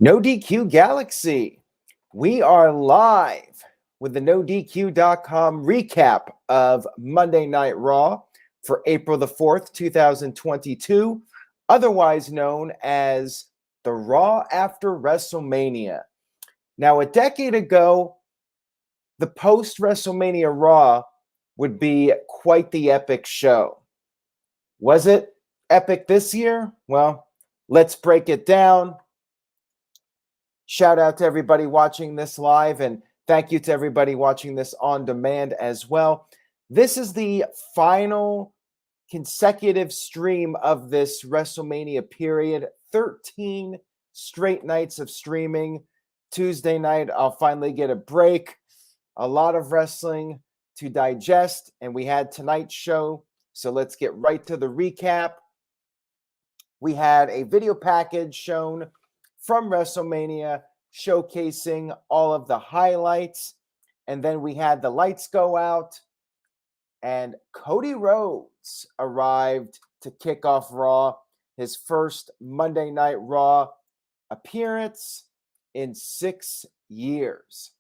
No DQ Galaxy. We are live with the NoDQ.com recap of Monday Night Raw for April the 4th, 2022, otherwise known as the Raw after WrestleMania. Now, a decade ago, the post-WrestleMania Raw would be quite the epic show. Was it epic this year? Well, let's break it down. Shout out to everybody watching this live, and thank you to everybody watching this on demand as well. This is the final consecutive stream of this WrestleMania period. 13 straight nights of streaming. Tuesday night, I'll finally get a break. A lot of wrestling to digest, and we had tonight's show. So let's get right to the recap. We had a video package shown from WrestleMania showcasing all of the highlights. And then we had the lights go out and Cody Rhodes arrived to kick off Raw, his first Monday Night Raw appearance in 6 years.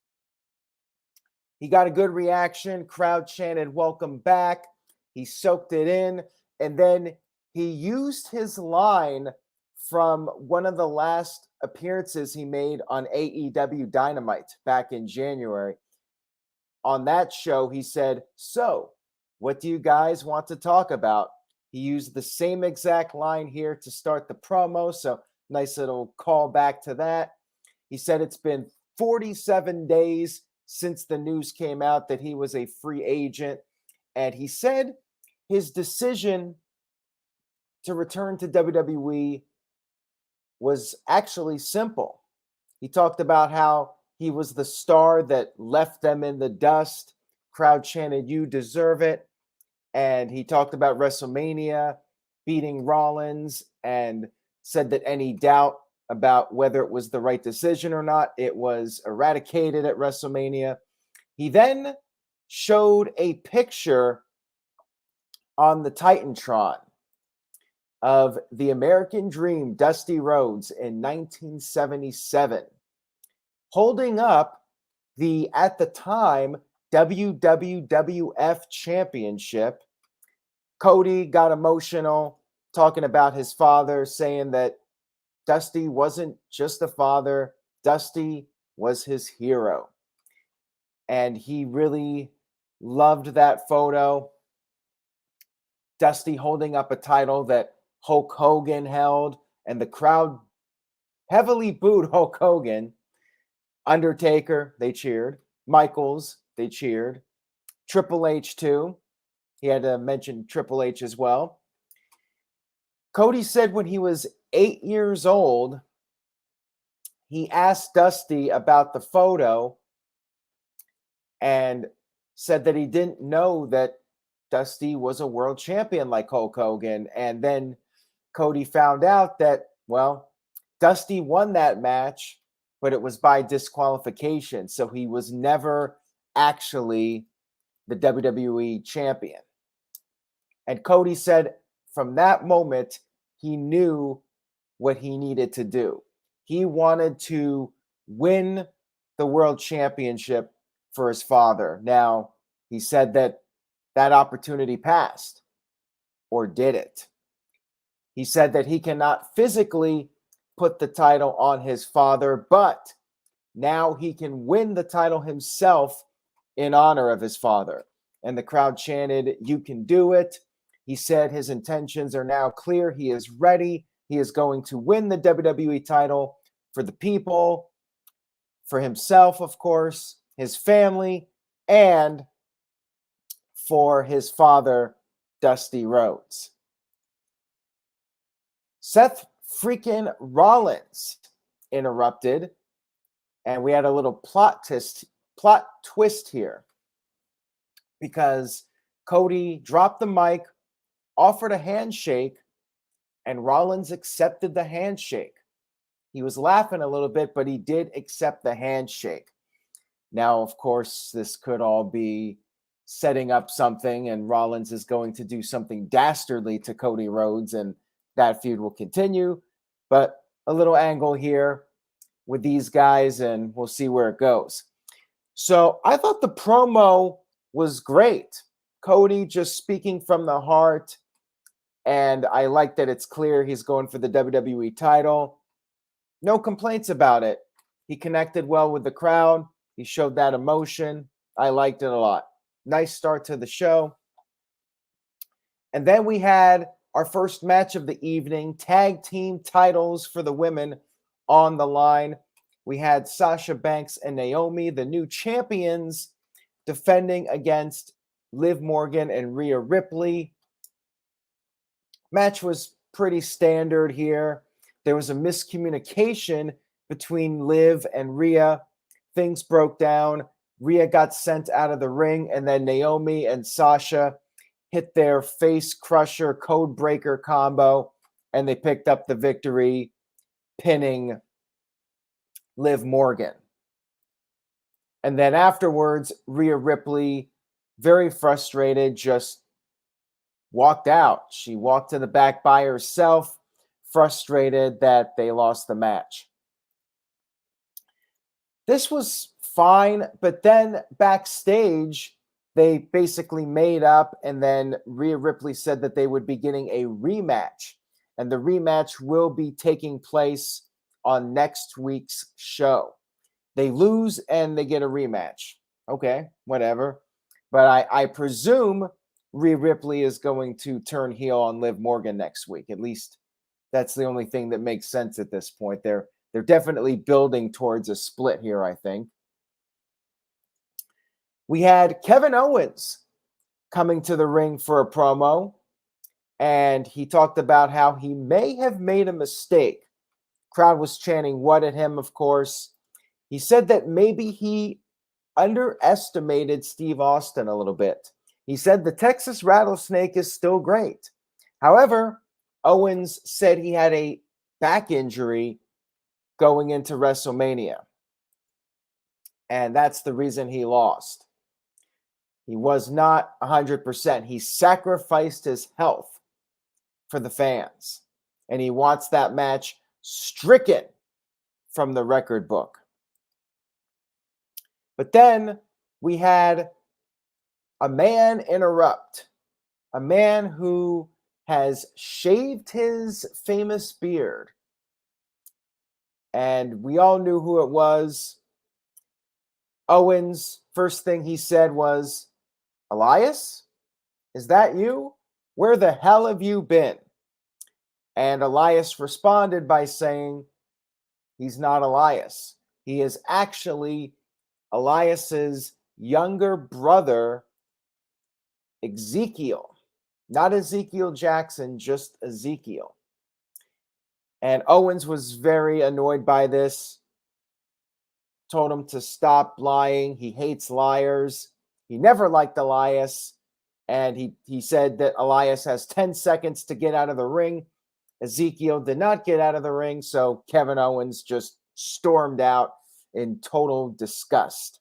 He got a good reaction. Crowd chanted, "Welcome back." He soaked it in. And then he used his line from one of the last appearances he made on AEW Dynamite back in January. On that show, he said, "So, what do you guys want to talk about?" He used the same exact line here to start the promo, so nice little callback to that. He said it's been 47 days since the news came out that he was a free agent, and he said his decision to return to WWE was actually simple. He talked about how he was the star that left them in the dust. Crowd chanted, "You deserve it." And he talked about WrestleMania beating Rollins and said that any doubt about whether it was the right decision or not, it was eradicated at WrestleMania. He then showed a picture on the Titantron of the American Dream, Dusty Rhodes, in 1977, holding up the, at the time, WWF Championship. Cody got emotional talking about his father, saying that Dusty wasn't just a father, Dusty was his hero. And he really loved that photo. Dusty holding up a title that Hulk Hogan held, and the crowd heavily booed Hulk Hogan. Undertaker, they cheered. Michaels, they cheered. Triple H, too. He had to mention Triple H as well. Cody said when he was 8 years old, he asked Dusty about the photo and said that he didn't know that Dusty was a world champion like Hulk Hogan. And then Cody found out that, well, Dusty won that match, but it was by disqualification. So he was never actually the WWE champion. And Cody said from that moment, he knew what he needed to do. He wanted to win the world championship for his father. Now, he said that that opportunity passed, or did it? He said that he cannot physically put the title on his father, but now he can win the title himself in honor of his father. And the crowd chanted, "You can do it." He said his intentions are now clear. He is ready. He is going to win the WWE title for the people, for himself, of course, his family, and for his father, Dusty Rhodes. Seth freaking Rollins interrupted, and we had a little plot twist here, because Cody dropped the mic, offered a handshake, and Rollins accepted the handshake. He was laughing a little bit, but he did accept the handshake. Now, of course, this could all be setting up something, and Rollins is going to do something dastardly to Cody Rhodes, and that feud will continue. But a little angle here. with these guys, and we'll see where it goes. So I thought the promo was great. Cody just speaking from the heart, and I like that it's clear he's going for the WWE title. No complaints about it. He connected well with the crowd. He showed that emotion. I liked it a lot. Nice start to the show. And then we had our first match of the evening, tag team titles for the women on the line. We had Sasha Banks and Naomi, the new champions, defending against Liv Morgan and Rhea Ripley. Match was pretty standard here. There was a miscommunication between Liv and Rhea. Things broke down. Rhea got sent out of the ring, and then Naomi and Sasha hit their face crusher code breaker combo, and they picked up the victory, pinning Liv Morgan. And then afterwards, Rhea Ripley, very frustrated, just walked out. She walked to the back by herself, frustrated that they lost the match. This was fine, but then backstage, they basically made up, and then Rhea Ripley said that they would be getting a rematch, and the rematch will be taking place on next week's show. They lose and they get a rematch. Okay, whatever. But I presume Rhea Ripley is going to turn heel on Liv Morgan next week. At least that's the only thing that makes sense at this point. They're definitely building towards a split here, I think. We had Kevin Owens coming to the ring for a promo, and he talked about how he may have made a mistake. Crowd was chanting "what" at him, of course. He said that maybe he underestimated Steve Austin a little bit. He said the Texas Rattlesnake is still great. However, Owens said he had a back injury going into WrestleMania, and that's the reason he lost. He was not 100%. He sacrificed his health for the fans, and he wants that match stricken from the record book. But then we had a man interrupt, a man who has shaved his famous beard. And we all knew who it was. Owens, first thing he said was, "Elias, is that you? Where the hell have you been?" And Elias responded by saying, he's not Elias. He is actually Elias's younger brother, Ezekiel. Not Ezekiel Jackson, just Ezekiel. And Owens was very annoyed by this. Told him to stop lying. He hates liars. He never liked Elias. And he said that Elias has 10 seconds to get out of the ring. Ezekiel did not get out of the ring, so Kevin Owens just stormed out in total disgust.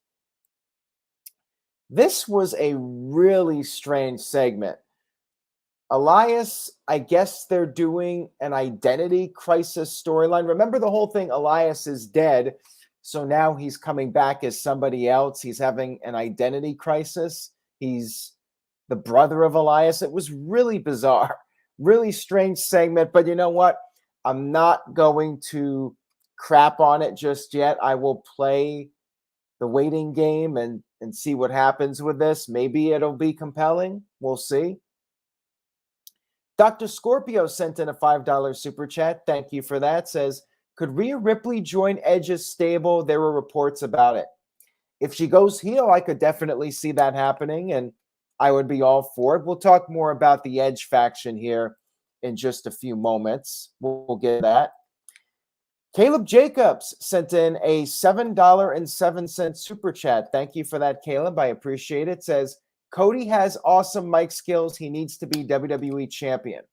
This was a really strange segment. Elias, I guess they're doing an identity crisis storyline. Remember the whole thing, Elias is dead, so now he's coming back as somebody else. He's having an identity crisis. He's the brother of Elias. It was really bizarre, really strange segment, but you know what? I'm not going to crap on it just yet. I will play the waiting game and see what happens with this. Maybe it'll be compelling. We'll see. Dr. Scorpio sent in a $5 super chat. Thank you for that. Says, could Rhea Ripley join Edge's stable? There were reports about it. If she goes heel, I could definitely see that happening, and I would be all for it. We'll talk more about the Edge faction here in just a few moments. We'll get that. Caleb Jacobs sent in a $7.07 super chat. Thank you for that, Caleb. I appreciate it. Says, Cody has awesome mic skills. He needs to be WWE champion.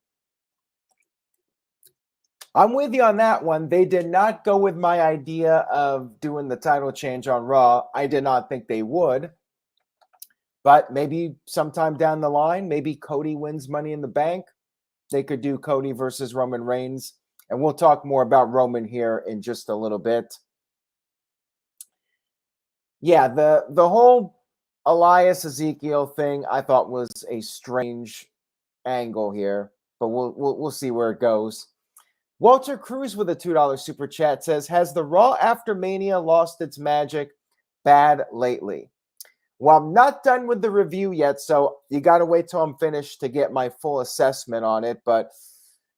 I'm with you on that one. They did not go with my idea of doing the title change on Raw. I did not think they would. But maybe sometime down the line, maybe Cody wins Money in the Bank. They could do Cody versus Roman Reigns. And we'll talk more about Roman here in just a little bit. Yeah, the whole Elias Ezekiel thing I thought was a strange angle here, but we'll see where it goes. Walter Cruz with a $2 super chat says, "Has the Raw after Mania lost its magic bad lately?" Well, I'm not done with the review yet, so you got to wait till I'm finished to get my full assessment on it. But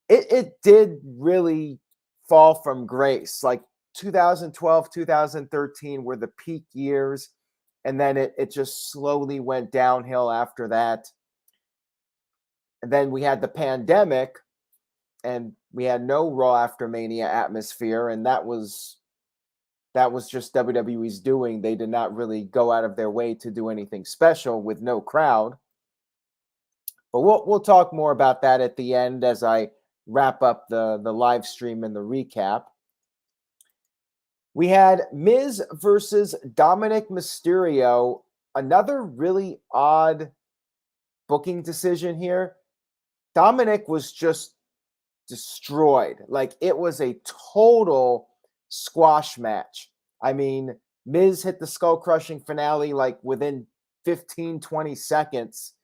it did really fall from grace. Like 2012, 2013 were the peak years, and then it just slowly went downhill after that. And then we had the pandemic, and we had no Raw after Mania atmosphere, and that was just WWE's doing. They did not really go out of their way to do anything special with no crowd. But we'll talk more about that at the end as I wrap up the live stream and the recap. We had Miz versus Dominic Mysterio. Another really odd booking decision here. Dominic was just destroyed. Like, it was a total squash match. I mean, Miz hit the skull-crushing finale like within 15, 20 seconds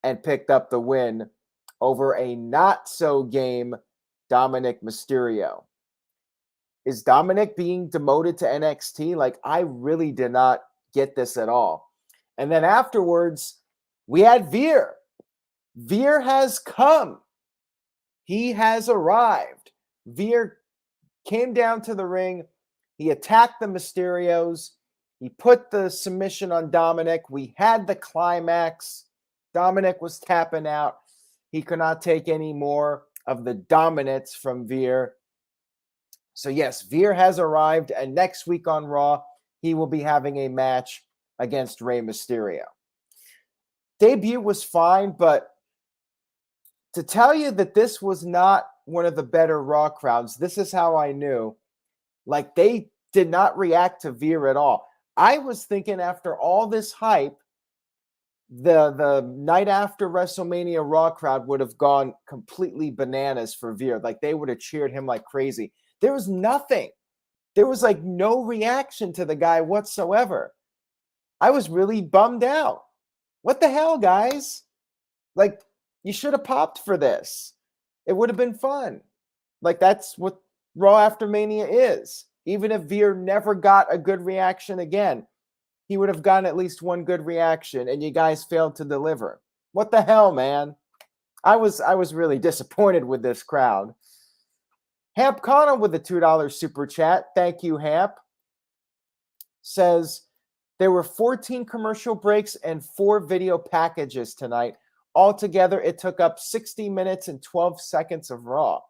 and picked up the win over a not-so-game Dominic Mysterio. Is Dominic being demoted to NXT? Like, I really did not get this at all. And then afterwards, we had Veer. Veer has come. He has arrived. Veer came down to the ring. He attacked the Mysterios. He put the submission on Dominic. We had the climax. Dominic was tapping out. He could not take any more of the dominance from Veer. So yes, Veer has arrived, and next week on Raw, he will be having a match against Rey Mysterio. Debut was fine, but to tell you that this was not one of the better Raw crowds, this is how I knew. Like, they did not react to Veer at all. I was thinking after all this hype, the night after WrestleMania Raw crowd would have gone completely bananas for Veer. Like, they would have cheered him like crazy. There was nothing. There was like no reaction to the guy whatsoever. I was really bummed out. What the hell, guys? Like, you should have popped for this. It would have been fun. Like, that's what Raw after Mania is. Even if Veer never got a good reaction again, he would have gotten at least one good reaction, and you guys failed to deliver. What the hell, man? I was really disappointed with this crowd. Hamp Connor with a $2 super chat. Thank you, Hamp. Says, there were 14 commercial breaks and 4 video packages tonight. Altogether, it took up 60 minutes and 12 seconds of Raw.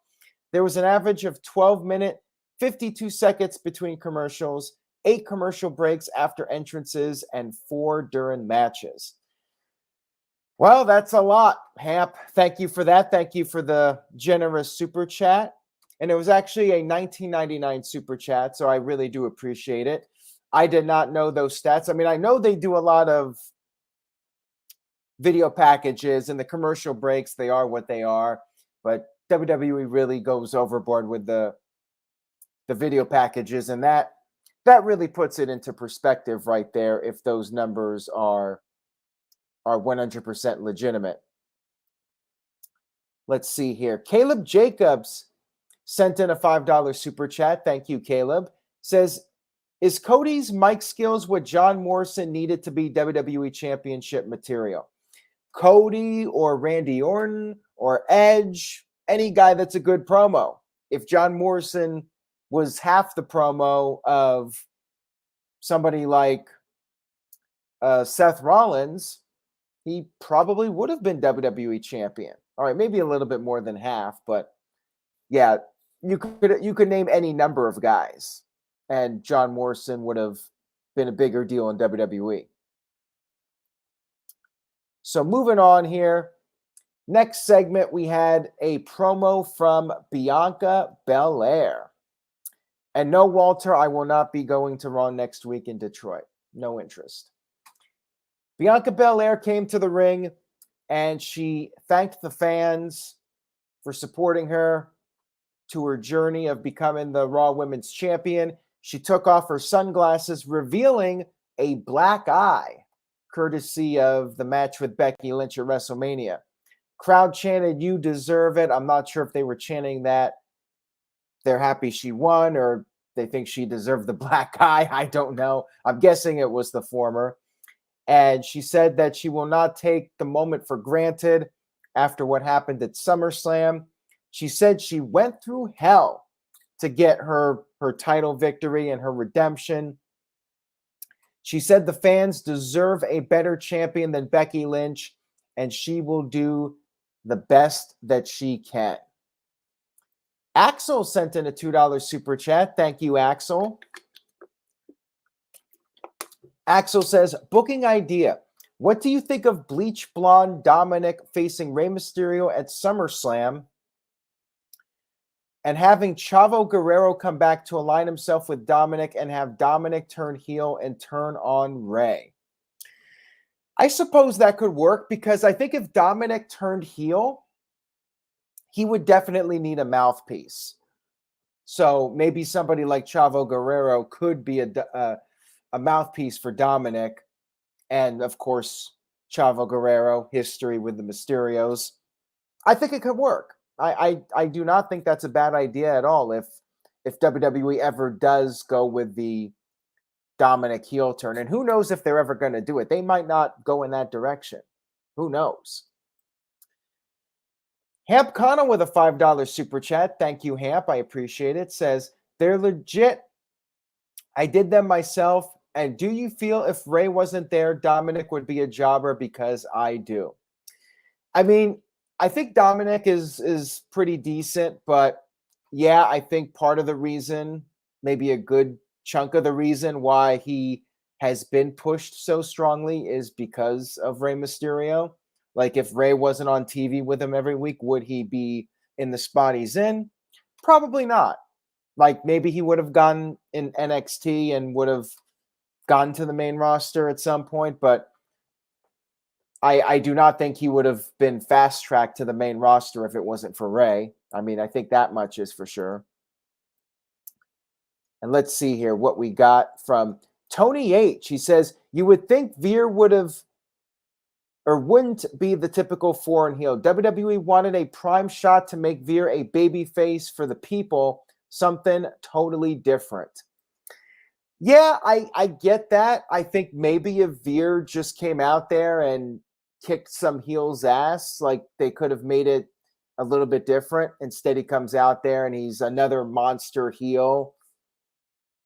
There was an average of 12-minute, 52 seconds between commercials, 8 commercial breaks after entrances, and 4 during matches. Well, that's a lot, Hamp. Thank you for that. Thank you for the generous super chat. And it was actually a $19.99 super chat, so I really do appreciate it. I did not know those stats. I mean, I know they do a lot of video packages, and the commercial breaks, they are what they are. But WWE really goes overboard with the video packages, and that really puts it into perspective right there if those numbers are 100% legitimate. Let's see here. Caleb Jacobs sent in a $5 super chat. Thank you, Caleb. Says, is Cody's mic skills what John Morrison needed to be WWE Championship material? Cody or Randy Orton or Edge, any guy that's a good promo. If John Morrison was half the promo of somebody like Seth Rollins, he probably would have been WWE champion. All right, maybe a little bit more than half, but yeah, you could name any number of guys, and John Morrison would have been a bigger deal in WWE. So moving on here, next segment, we had a promo from Bianca Belair. And no, Walter, I will not be going to Raw next week in Detroit. No interest. Bianca Belair came to the ring, and she thanked the fans for supporting her to her journey of becoming the Raw Women's Champion. She took off her sunglasses, revealing a black eye, courtesy of the match with Becky Lynch at WrestleMania. Crowd chanted, "You deserve it." I'm not sure if they were chanting that they're happy she won or they think she deserved the black eye. I don't know. I'm guessing it was the former. And she said that she will not take the moment for granted after what happened at SummerSlam. She said she went through hell to get her title victory and her redemption. She said the fans deserve a better champion than Becky Lynch, and she will do the best that she can. Axel sent in a $2 super chat. Thank you, Axel. Axel says, booking idea. What do you think of bleach blonde Dominik facing Rey Mysterio at SummerSlam and having Chavo Guerrero come back to align himself with Dominik and have Dominik turn heel and turn on Rey? I suppose that could work because I think if Dominik turned heel, he would definitely need a mouthpiece. So maybe somebody like Chavo Guerrero could be a mouthpiece for Dominik. And of course, Chavo Guerrero, history with the Mysterios. I think it could work. I do not think that's a bad idea at all if WWE ever does go with the Dominik heel turn. And who knows if they're ever going to do it. They might not go in that direction. Who knows? Hamp Kana with a $5 super chat. Thank you, Hamp. I appreciate it. Says, they're legit. I did them myself. And do you feel if Rey wasn't there, Dominik would be a jobber? Because I do. I mean, I think Dominik is pretty decent, but yeah, I think part of the reason, maybe a good chunk of the reason why he has been pushed so strongly is because of Rey Mysterio. Like if Rey wasn't on TV with him every week, would he be in the spot he's in? Probably not. Like maybe he would have gone in NXT and would have gone to the main roster at some point, but I do not think he would have been fast-tracked to the main roster if it wasn't for Rey. I mean, I think that much is for sure. And let's see here what we got from Tony H. He says, you would think Veer would have or wouldn't be the typical foreign heel. WWE wanted a prime shot to make Veer a baby face for the people, something totally different. Yeah, I get that. I think maybe if Veer just came out there and kicked some heel's ass, like they could have made it a little bit different. Instead, he comes out there and he's another monster heel.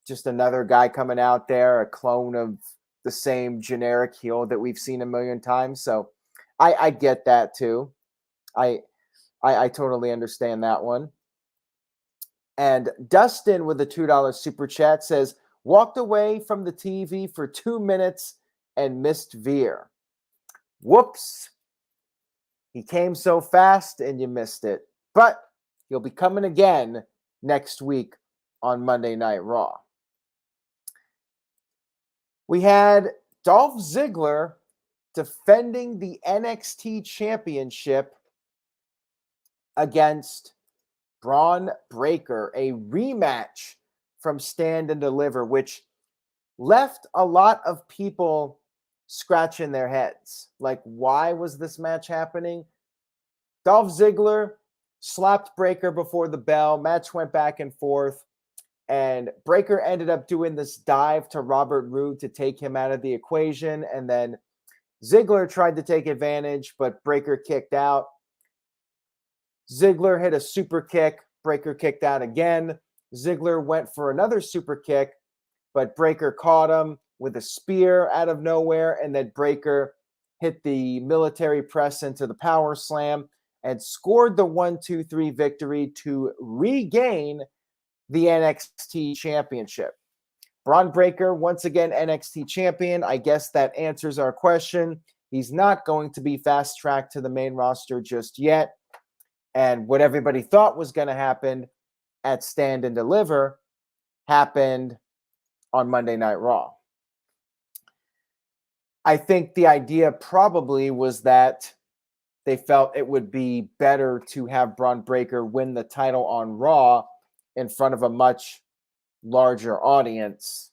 Just another guy coming out there, a clone of the same generic heel that we've seen a million times. So I get that too. I totally understand that one. And Dustin with a $2 super chat says, walked away from the TV for 2 minutes and missed Veer. Whoops. He came so fast and you missed it. But he'll be coming again next week on Monday Night Raw. We had Dolph Ziggler defending the NXT Championship against Bron Breakker, a rematch from Stand and Deliver, which left a lot of people scratching their heads. Like, why was this match happening? Dolph Ziggler slapped Breakker before the bell. Match went back and forth. And Breakker ended up doing this dive to Robert Roode to take him out of the equation. And then Ziggler tried to take advantage, but Breakker kicked out. Ziggler hit a super kick. Breakker kicked out again. Ziggler went for another super kick, but Breakker caught him with a spear out of nowhere. And then Breakker hit the military press into the power slam and scored the 1-2-3 victory to regain the NXT Championship. Bron Breakker, once again, NXT Champion. I guess that answers our question. He's not going to be fast-tracked to the main roster just yet. And what everybody thought was going to happen at Stand and Deliver happened on Monday Night Raw. I think the idea probably was that they felt it would be better to have Bron Breakker win the title on Raw in front of a much larger audience.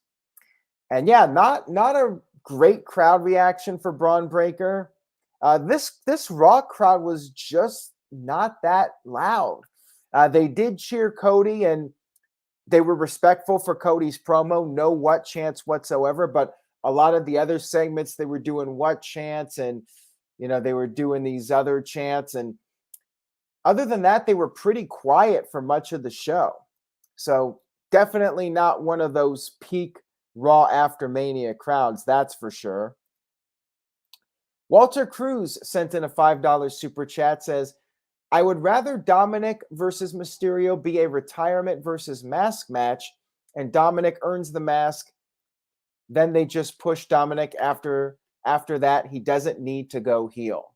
And yeah, not a great crowd reaction for Braun Breaker. This Raw crowd was just not that loud. They did cheer Cody, and they were respectful for Cody's promo, no what chants whatsoever. But a lot of the other segments, they were doing what chants, and they were doing these other chants. And other than that, they were pretty quiet for much of the show. So definitely not one of those peak Raw after Mania crowds, that's for sure. Walter Cruz sent in a $5 super chat, says, I would rather Dominic versus Mysterio be a retirement versus mask match, and Dominic earns the mask. Then they just push Dominic after that. He doesn't need to go heel.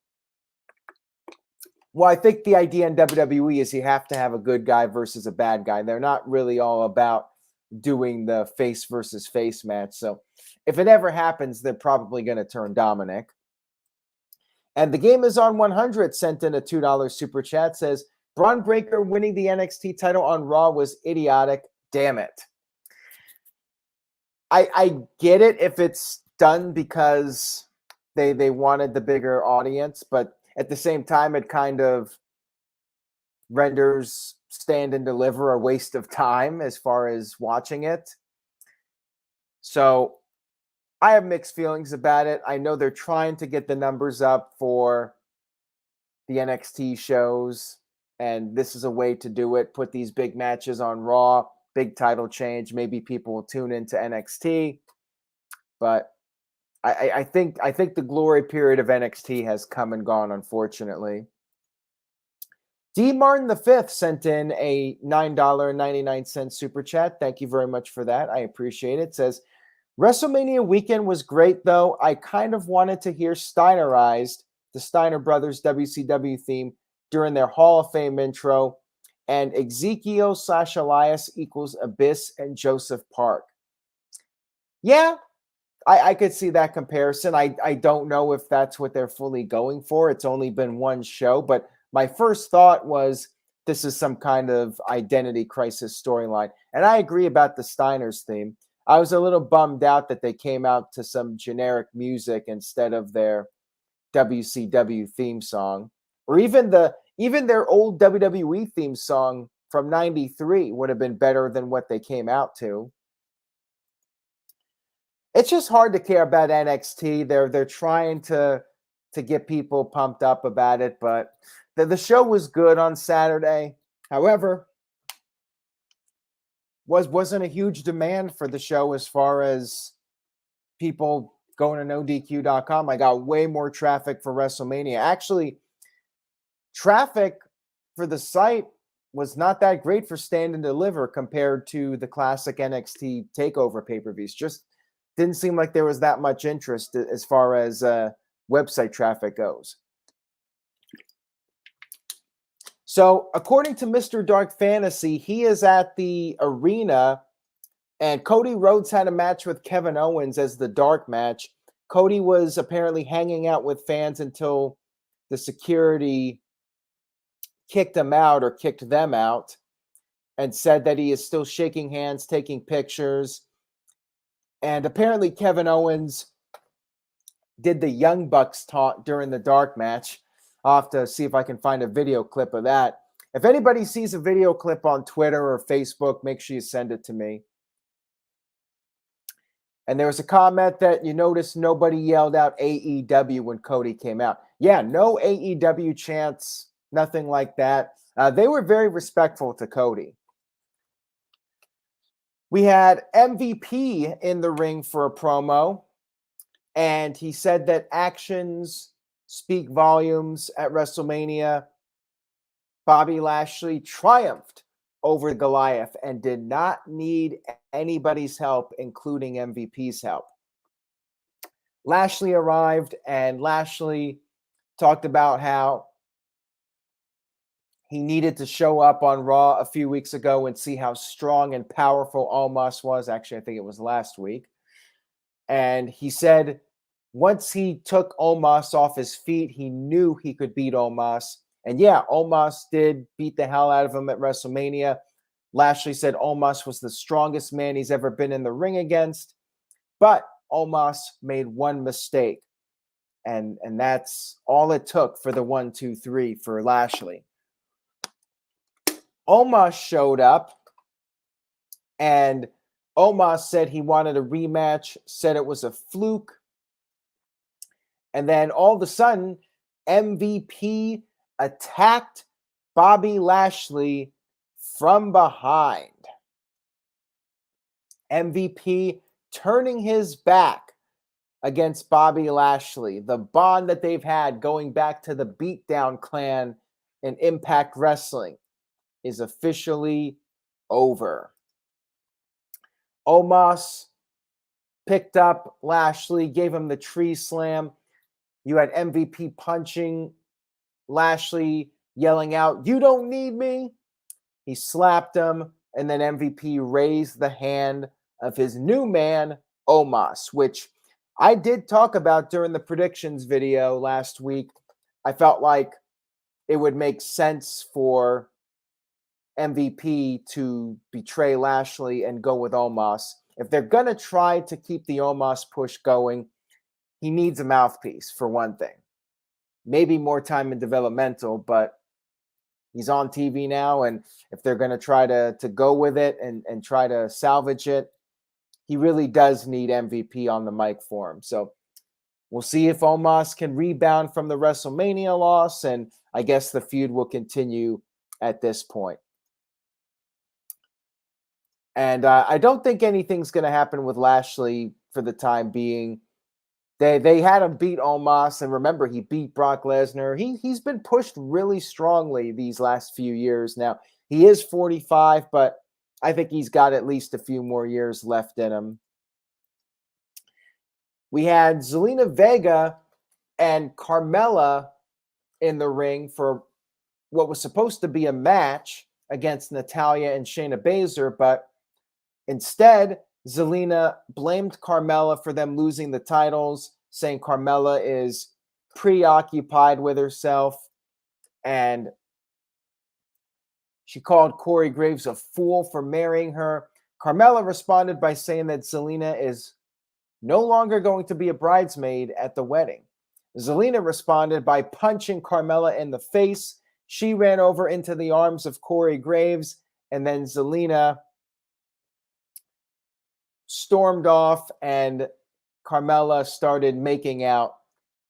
Well, I think the idea in WWE is you have to have a good guy versus a bad guy. They're not really all about doing the face versus face match. So if it ever happens, they're probably going to turn Dominic. And the game is on 100 sent in a $2 super chat, says, Braun Breaker winning the NXT title on Raw was idiotic. Damn it. I get it if it's done because they wanted the bigger audience, but at the same time, it kind of renders Stand and Deliver a waste of time as far as watching it. So I have mixed feelings about it. I know they're trying to get the numbers up for the NXT shows, and this is a way to do it. Put these big matches on Raw, big title change. Maybe people will tune into NXT. But I think the glory period of NXT has come and gone, unfortunately. D. Martin V sent in a $9.99 super chat. Thank you very much for that. I appreciate it. It says, WrestleMania weekend was great, though. I kind of wanted to hear Steinerized, the Steiner Brothers WCW theme, during their Hall of Fame intro, and Ezekiel/Elias equals Abyss and Joseph Park. Yeah, I could see that comparison. I don't know if that's what they're fully going for. It's only been one show, but my first thought was this is some kind of identity crisis storyline. And I agree about the Steiners theme. I was a little bummed out that they came out to some generic music instead of their WCW theme song, or even their old WWE theme song from '93 would have been better than what they came out to. It's just hard to care about NXT. They're trying to get people pumped up about it, but the show was good on Saturday. However, wasn't a huge demand for the show as far as people going to NoDQ.com. I got way more traffic for WrestleMania. Actually, traffic for the site was not that great for Stand and Deliver compared to the classic NXT TakeOver pay-per-views. Just didn't seem like there was that much interest as far as website traffic goes. So, according to Mr. Dark Fantasy, he is at the arena, and Cody Rhodes had a match with Kevin Owens as the dark match. Cody was apparently hanging out with fans until the security kicked him out or kicked them out, and said that he is still shaking hands, taking pictures. And apparently Kevin Owens did the Young Bucks taunt during the dark match. I'll have to see if I can find a video clip of that. If anybody sees a video clip on Twitter or Facebook, make sure you send it to me. And there was a comment that you noticed nobody yelled out AEW when Cody came out. Yeah, no AEW chants, nothing like that. They were very respectful to Cody. We had MVP in the ring for a promo, and he said that actions speak volumes at WrestleMania. Bobby Lashley triumphed over Goliath and did not need anybody's help, including MVP's help. Lashley arrived, and Lashley talked about how he needed to show up on Raw a few weeks ago and see how strong and powerful Omos was. Actually, I think it was last week. And he said once he took Omos off his feet, he knew he could beat Omos. And yeah, Omos did beat the hell out of him at WrestleMania. Lashley said Omos was the strongest man he's ever been in the ring against. but Omos made one mistake. And that's all it took for the 1, 2, 3 for Lashley. Omos showed up, and Omos said he wanted a rematch, said it was a fluke. And then all of a sudden, MVP attacked Bobby Lashley from behind. MVP turning his back against Bobby Lashley. The bond that they've had going back to the Beatdown Clan in Impact Wrestling is officially over. Omos picked up Lashley, gave him the tree slam. You had MVP punching Lashley, yelling out, "You don't need me." He slapped him, and then MVP raised the hand of his new man, Omos, which I did talk about during the predictions video last week. I felt like it would make sense for MVP to betray Lashley and go with Omos. If they're going to try to keep the Omos push going, he needs a mouthpiece, for one thing. Maybe more time in developmental, but he's on TV now, and if they're going to try to go with it and try to salvage it, he really does need MVP on the mic for him. So we'll see if Omos can rebound from the WrestleMania loss, and I guess the feud will continue at this point. And I don't think anything's going to happen with Lashley for the time being. They had him beat Omos, and remember, he beat Brock Lesnar. He's been pushed really strongly these last few years. Now, he is 45, but I think he's got at least a few more years left in him. We had Zelena Vega and Carmela in the ring for what was supposed to be a match against Natalya and Shayna Baszler, but instead, Zelena blamed Carmela for them losing the titles, saying Carmela is preoccupied with herself, and she called Corey Graves a fool for marrying her. Carmela responded by saying that Zelena is no longer going to be a bridesmaid at the wedding. Zelena responded by punching Carmela in the face. She ran over into the arms of Corey Graves, and then Zelena stormed off, and Carmela started making out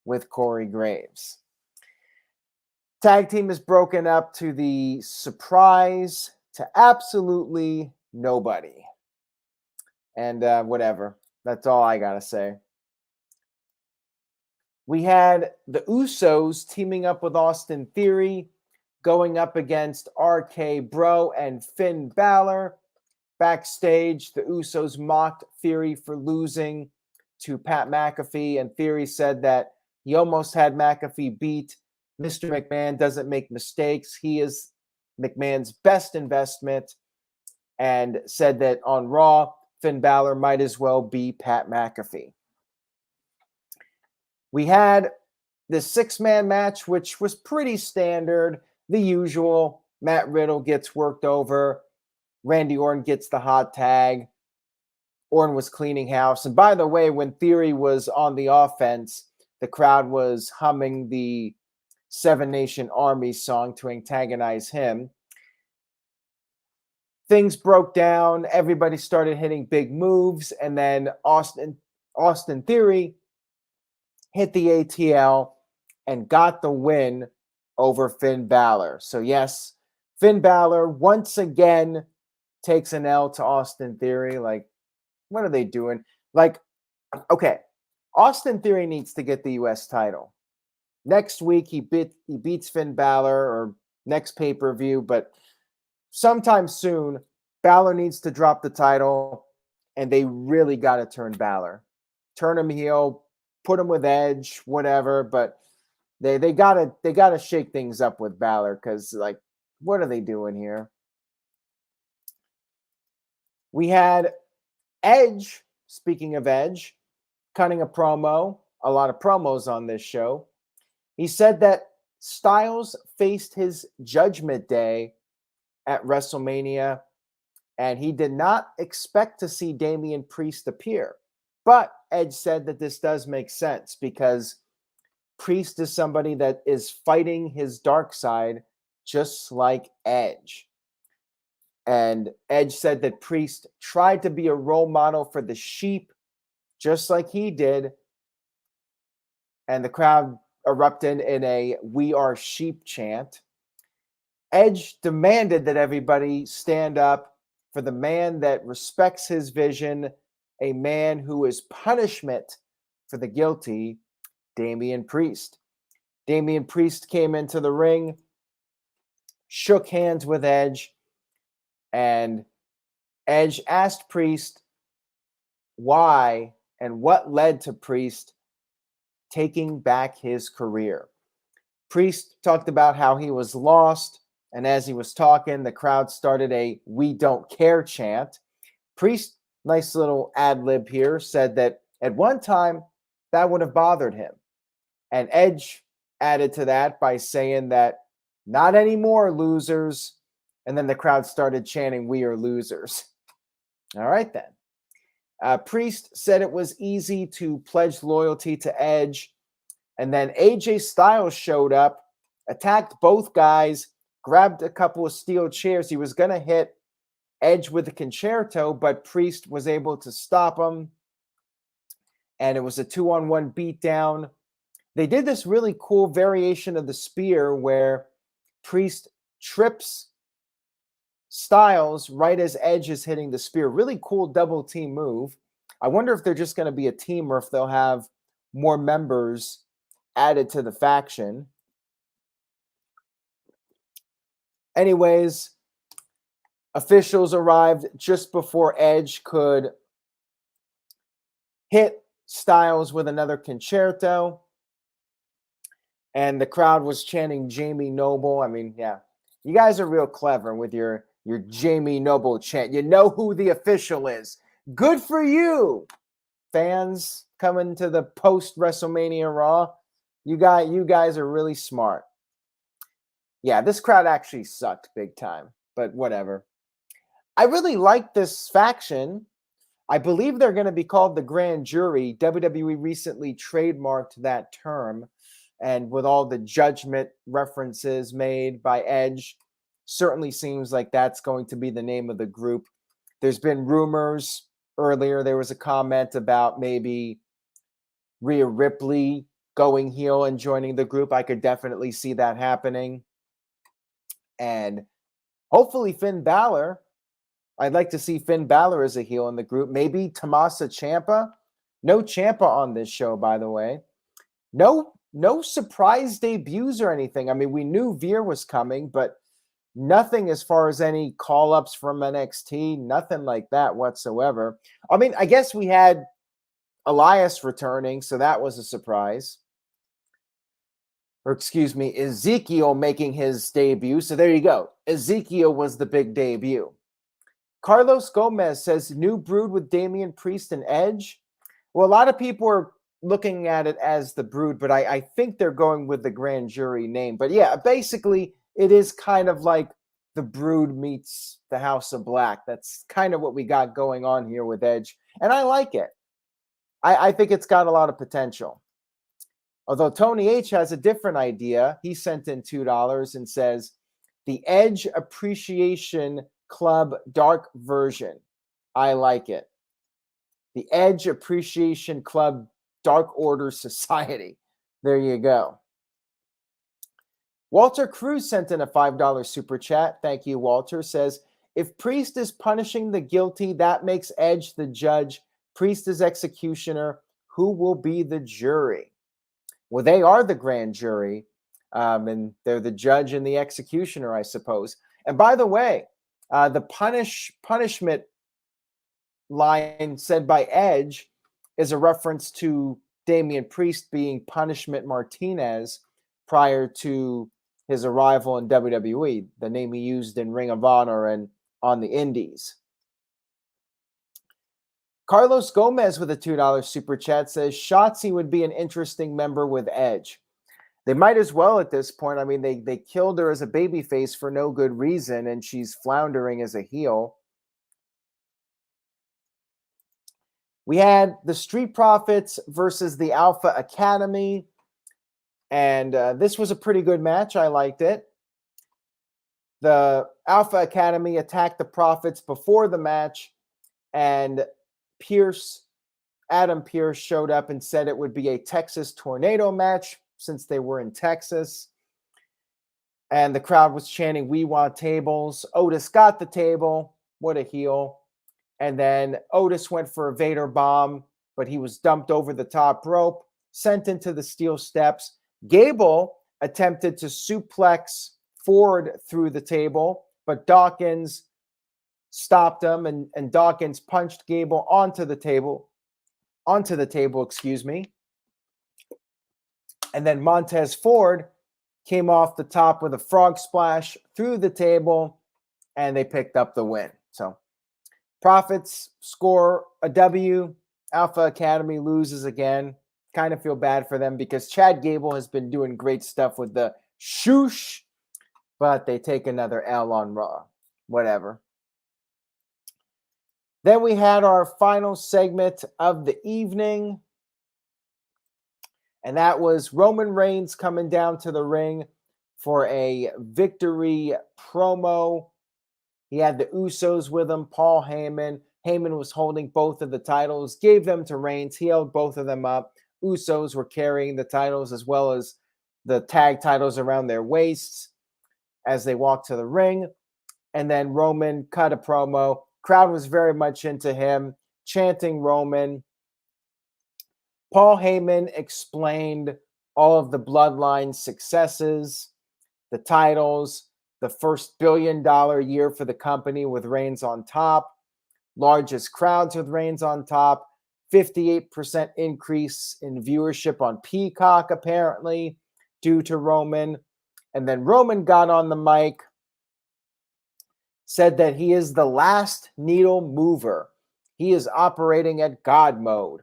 with Corey Graves. Tag team is broken up to the surprise to absolutely nobody. And whatever. That's all I got to say. We had the Usos teaming up with Austin Theory, going up against RK Bro and Finn Balor. Backstage, the Usos mocked Theory for losing to Pat McAfee, and Theory said that he almost had McAfee beat. Mr. McMahon doesn't make mistakes. He is McMahon's best investment, and said that on Raw, Finn Balor might as well be Pat McAfee. We had the six-man match, which was pretty standard. The usual, Matt Riddle gets worked over. Randy Orton gets the hot tag. Orton was cleaning house. And by the way, when Theory was on the offense, the crowd was humming the Seven Nation Army song to antagonize him. Things broke down. Everybody started hitting big moves. And then Austin Theory hit the ATL and got the win over Finn Balor. So yes, Finn Balor once again takes an L to Austin Theory. Like, what are they doing? Like, okay, Austin Theory needs to get the U.S. title. Next week, he beats Finn Balor, or next pay-per-view, but sometime soon, Balor needs to drop the title, and they really got to turn Balor. Turn him heel, put him with Edge, whatever, but they gotta shake things up with Balor, because, like, what are they doing here? We had Edge, speaking of Edge, cutting a promo, a lot of promos on this show. He said that Styles faced his judgment day at WrestleMania, and he did not expect to see Damian Priest appear. But Edge said that this does make sense because Priest is somebody that is fighting his dark side just like Edge. And Edge said that Priest tried to be a role model for the sheep just like he did. And the crowd erupted in a "We Are Sheep" chant. Edge demanded that everybody stand up for the man that respects his vision, a man who is punishment for the guilty, Damian Priest. Damian Priest came into the ring, shook hands with Edge, and Edge asked Priest why and what led to Priest taking back his career. Priest talked about how he was lost, and as he was talking, the crowd started a "We Don't Care" chant. Priest, nice little ad lib here, said that at one time that would have bothered him. And Edge added to that by saying that "Not anymore, losers." And then the crowd started chanting "We are losers." All right, then. Priest said it was easy to pledge loyalty to Edge. And then AJ Styles showed up, attacked both guys, grabbed a couple of steel chairs. He was going to hit Edge with a concerto, but Priest was able to stop him. And it was a 2-on-1 beatdown. They did this really cool variation of the spear where Priest trips Styles right as Edge is hitting the spear. Really cool double team move. I wonder if they're just going to be a team or if they'll have more members added to the faction. Anyways, officials arrived just before Edge could hit Styles with another concerto. And the crowd was chanting Jamie Noble. I mean, yeah, you guys are real clever with your Jamie Noble chant. You know who the official is. Good for you, fans coming to the post WrestleMania Raw. You guys are really smart. Yeah, this crowd actually sucked big time, but whatever. I really like this faction. I believe they're going to be called the Grand Jury. WWE recently trademarked that term, and with all the judgment references made by Edge, certainly seems like that's going to be the name of the group. There's been rumors earlier. There was a comment about maybe Rhea Ripley going heel and joining the group. I could definitely see that happening. And hopefully Finn Balor. I'd like to see Finn Balor as a heel in the group. Maybe Tommaso Ciampa. No Ciampa on this show, by the way. No surprise debuts or anything. I mean, we knew Veer was coming, but nothing as far as any call-ups from NXT. Nothing like that whatsoever. I mean, I guess we had Elias returning, so that was a surprise. Or excuse me, Ezekiel making his debut. So there you go. Ezekiel was the big debut. Carlos Gomez says, new Brood with Damian Priest and Edge. Well, a lot of people are looking at it as the Brood, but I think they're going with the Grand Jury name. But yeah, basically, it is kind of like the Brood meets the House of Black. That's kind of what we got going on here with Edge. And I like it. I think it's got a lot of potential. Although Tony H has a different idea. He sent in $2 and says, the Edge Appreciation Club Dark Version. I like it. The Edge Appreciation Club Dark Order Society. There you go. Walter Cruz sent in a $5 super chat. Thank you, Walter. Says, if Priest is punishing the guilty, that makes Edge the judge. Priest is executioner. Who will be the jury? Well, they are the grand jury, and they're the judge and the executioner, I suppose. And by the way, the punishment line said by Edge is a reference to Damian Priest being Punishment Martinez prior to his arrival in WWE, the name he used in Ring of Honor and on the Indies. Carlos Gomez with a $2 super chat says, Shotzi would be an interesting member with Edge. They might as well at this point. I mean, they killed her as a babyface for no good reason, and she's floundering as a heel. We had the Street Profits versus the Alpha Academy. And this was a pretty good match. I liked it. The Alpha Academy attacked the Profits before the match. And Adam Pearce showed up and said it would be a Texas tornado match since they were in Texas. And the crowd was chanting, "We want tables." Otis got the table. What a heel. And then Otis went for a Vader bomb, but he was dumped over the top rope, sent into the steel steps. Gable attempted to suplex Ford through the table, but Dawkins stopped him, and Dawkins punched Gable onto the table, excuse me. And then Montez Ford came off the top with a frog splash through the table, and they picked up the win. So Profits score a W. Alpha Academy loses again. Kind of feel bad for them because Chad Gable has been doing great stuff with the shoosh, but they take another L on Raw. Whatever. Then we had our final segment of the evening, and that was Roman Reigns coming down to the ring for a victory promo. He had the Usos with him, Paul Heyman. Heyman was holding both of the titles, gave them to Reigns. He held both of them up. Usos were carrying the titles as well as the tag titles around their waists as they walked to the ring. And then Roman cut a promo. Crowd was very much into him, chanting Roman. Paul Heyman explained all of the Bloodline successes, the titles, the first billion-dollar year for the company with Reigns on top, largest crowds with Reigns on top, 58% increase in viewership on Peacock, apparently, due to Roman. And then Roman got on the mic, said that he is the last needle mover. He is operating at God mode.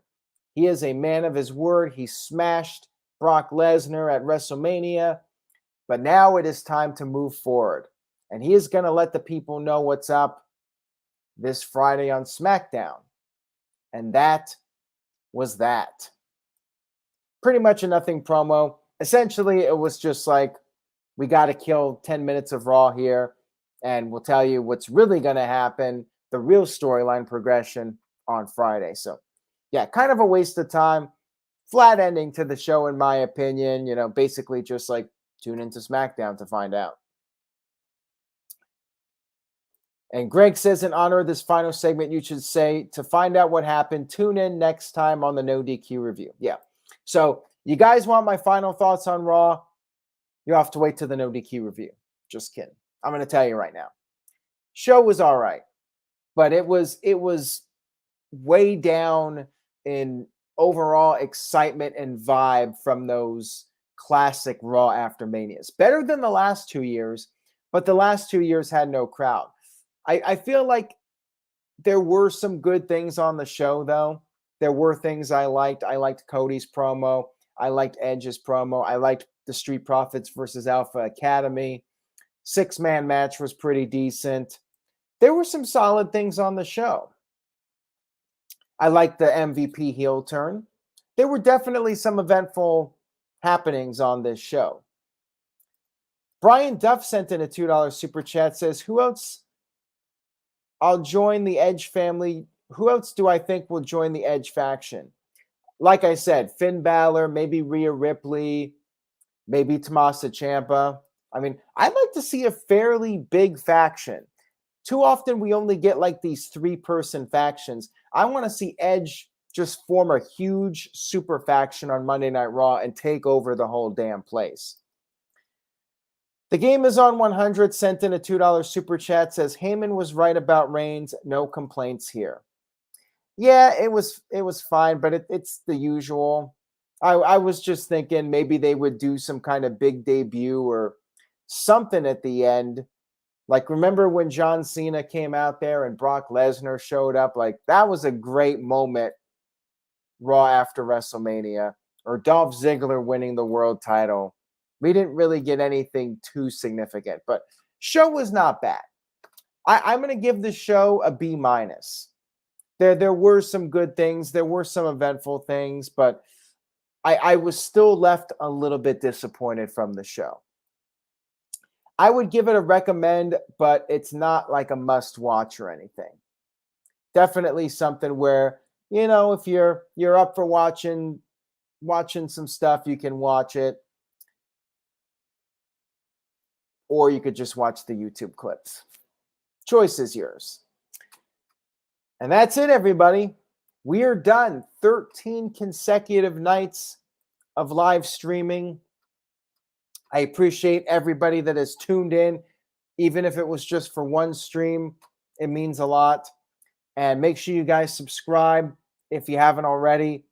He is a man of his word. He smashed Brock Lesnar at WrestleMania, but now it is time to move forward. And he is going to let the people know what's up this Friday on SmackDown. And that was that. Pretty much a nothing promo. Essentially, it was just like, we got to kill 10 minutes of Raw here, and we'll tell you what's really going to happen, the real storyline progression on Friday. So, yeah, kind of a waste of time. Flat ending to the show, in my opinion. You know, basically just like tune into SmackDown to find out. And Greg says, in honor of this final segment, you should say, to find out what happened, tune in next time on the No DQ review. Yeah. So you guys want my final thoughts on Raw? You have to wait till the No DQ review. Just kidding. I'm going to tell you right now. Show was all right, but it was way down in overall excitement and vibe from those classic Raw after Manias. Better than the last 2 years, but the last 2 years had no crowd. I feel like there were some good things on the show, though. There were things I liked. I liked Cody's promo. I liked Edge's promo. I liked the Street Profits versus Alpha Academy. 6-man match was pretty decent. There were some solid things on the show. I liked the MVP heel turn. There were definitely some eventful happenings on this show. Brian Duff sent in a $2 super chat, says, who else? I'll join the Edge family. Who else do I think will join the Edge faction? Like I said, Finn Balor, maybe Rhea Ripley, maybe Tommaso Ciampa. I mean, I'd like to see a fairly big faction. Too often we only get like these 3-person factions. I want to see Edge just form a huge super faction on Monday Night Raw and take over the whole damn place. The game is on 100, sent in a $2 super chat, says Heyman was right about Reigns. No complaints here. Yeah, it was fine, but it's the usual. I was just thinking maybe they would do some kind of big debut or something at the end. Like, remember when John Cena came out there and Brock Lesnar showed up? Like, that was a great moment, Raw after WrestleMania. Or Dolph Ziggler winning the world title. We didn't really get anything too significant, but show was not bad. I'm going to give the show a B-. There were some good things. There were some eventful things, but I was still left a little bit disappointed from the show. I would give it a recommend, but it's not like a must watch or anything. Definitely something where, if you're up for watching some stuff, you can watch it. Or you could just watch the YouTube clips. Choice is yours. And that's it, everybody. We are done. 13 consecutive nights of live streaming. I appreciate everybody that has tuned in. Even if it was just for one stream, it means a lot. And make sure you guys subscribe if you haven't already.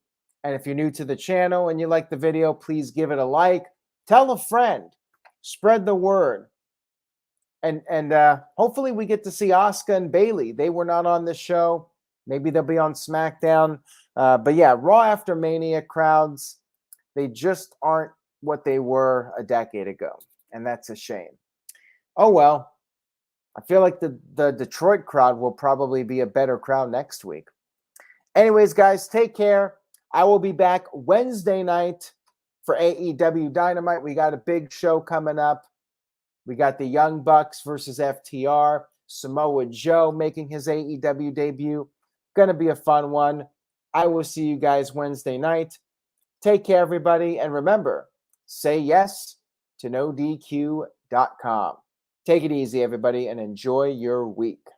And if you're new to the channel and you like the video, please give it a like. Tell a friend. Spread the word. And hopefully we get to see Asuka and Bayley. They were not on this show. Maybe they'll be on SmackDown. But yeah, Raw after Mania crowds, they just aren't what they were a decade ago. And that's a shame. Oh, well. I feel like the Detroit crowd will probably be a better crowd next week. Anyways, guys, take care. I will be back Wednesday night for AEW Dynamite. We got a big show coming up. We got the Young Bucks versus FTR. Samoa Joe making his AEW debut. Going to be a fun one. I will see you guys Wednesday night. Take care, everybody. And remember, say yes to NoDQ.com. Take it easy, everybody, and enjoy your week.